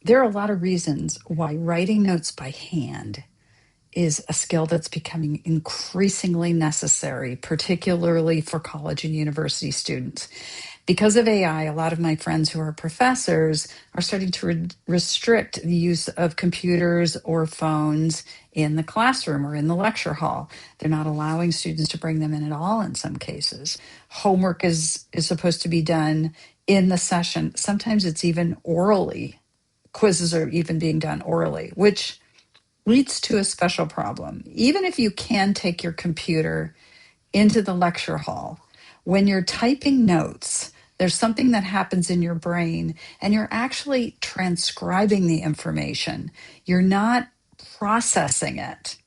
There are a lot of reasons why writing notes by hand is a skill that's becoming increasingly necessary, particularly for college and university students. Because of AI, a lot of my friends who are professors are starting to restrict the use of computers or phones in the classroom or in the lecture hall. They're not allowing students to bring them in at all in some cases. Homework is supposed to be done in the session. Sometimes it's even orally. Quizzes are even being done orally, which leads to a special problem. Even if you can take your computer into the lecture hall, when you're typing notes, there's something that happens in your brain and you're actually transcribing the information. You're not processing it.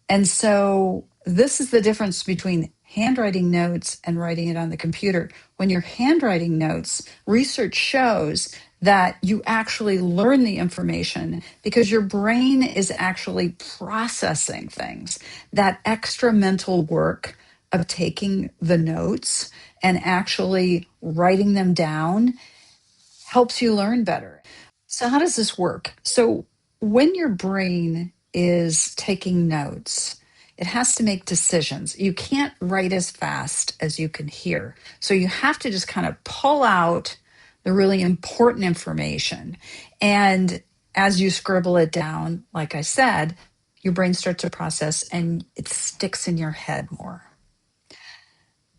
And so this is the difference between handwriting notes and writing it on the computer. When you're handwriting notes, research shows that you actually learn the information because your brain is actually processing things. That extra mental work of taking the notes and actually writing them down helps you learn better. So, how does this work? So, when your brain is taking notes, it has to make decisions. You can't write as fast as you can hear. So, you have to just kind of pull out the really important information. And as you scribble it down, like I said, your brain starts to process and it sticks in your head more.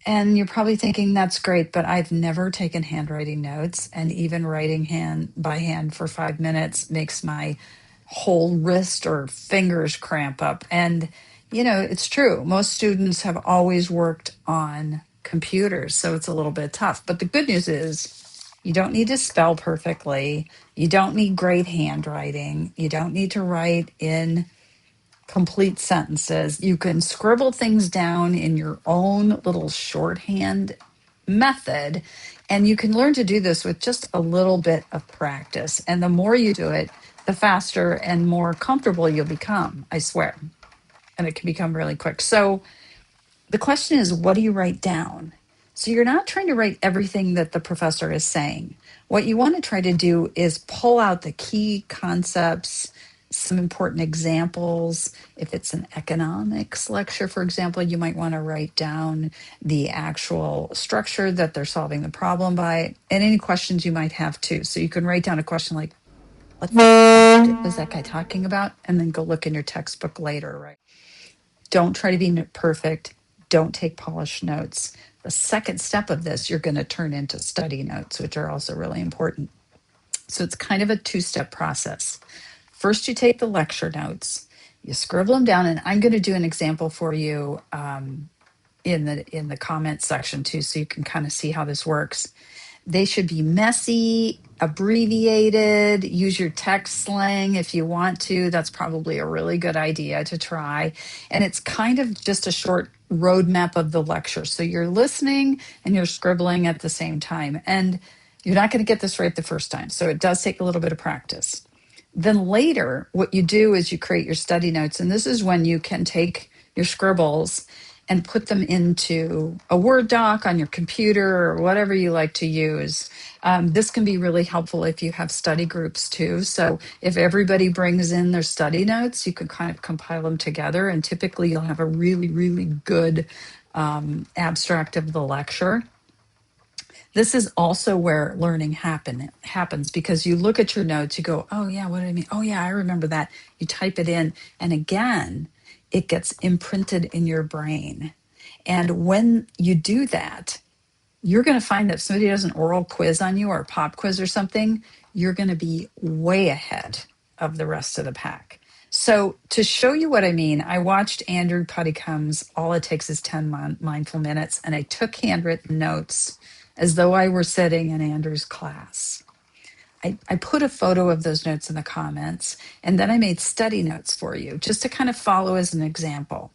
And you're probably thinking that's great, but I've never taken handwriting notes, and even writing hand by hand for 5 minutes makes my whole wrist or fingers cramp up. And it's true. Most students have always worked on computers, so it's a little bit tough. But the good news is you don't need to spell perfectly. You don't need great handwriting. You don't need to write in complete sentences. You can scribble things down in your own little shorthand method. And you can learn to do this with just a little bit of practice. And the more you do it, the faster and more comfortable you'll become, I swear. And it can become really quick. So the question is, what do you write down? So you're not trying to write everything that the professor is saying. What you want to try to do is pull out the key concepts, some important examples. If it's an economics lecture, for example, you might want to write down the actual structure that they're solving the problem by, and any questions you might have too. So you can write down a question like, what was that guy talking about? And then go look in your textbook later, right? Don't try to be perfect. Don't take polished notes. The second step of this, you're going to turn into study notes, which are also really important. So it's kind of a two-step process. First, you take the lecture notes, you scribble them down, and I'm going to do an example for you in the comments section too, so you can kind of see how this works. They should be messy, abbreviated. Use your text slang if you want to. That's probably a really good idea to try. And it's kind of just a short roadmap of the lecture. So you're listening and you're scribbling at the same time. And you're not going to get this right the first time. So it does take a little bit of practice. Then later, what you do is you create your study notes. And this is when you can take your scribbles and put them into a Word doc on your computer or whatever you like to use. This can be really helpful if you have study groups too. So if everybody brings in their study notes, you can kind of compile them together. And typically you'll have a really, really good abstract of the lecture. This is also where learning happens because you look at your notes, you go, oh yeah, what did I mean? Oh yeah, I remember that. You type it in, and again, it gets imprinted in your brain. And when you do that, you're going to find that if somebody does an oral quiz on you or a pop quiz or something, you're going to be way ahead of the rest of the pack. So to show you what I mean, I watched Andrew Puttycomb's All It Takes is 10 Mindful Minutes, and I took handwritten notes as though I were sitting in Andrew's class. I put a photo of those notes in the comments, and then I made study notes for you just to kind of follow as an example.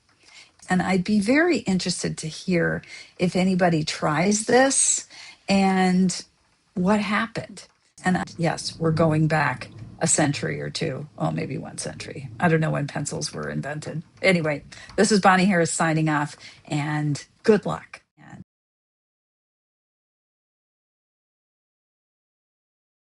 And I'd be very interested to hear if anybody tries this and what happened. And yes, we're going back a century or two. Well, maybe 1 century. I don't know when pencils were invented. Anyway, this is Bonnie Harris signing off, and good luck.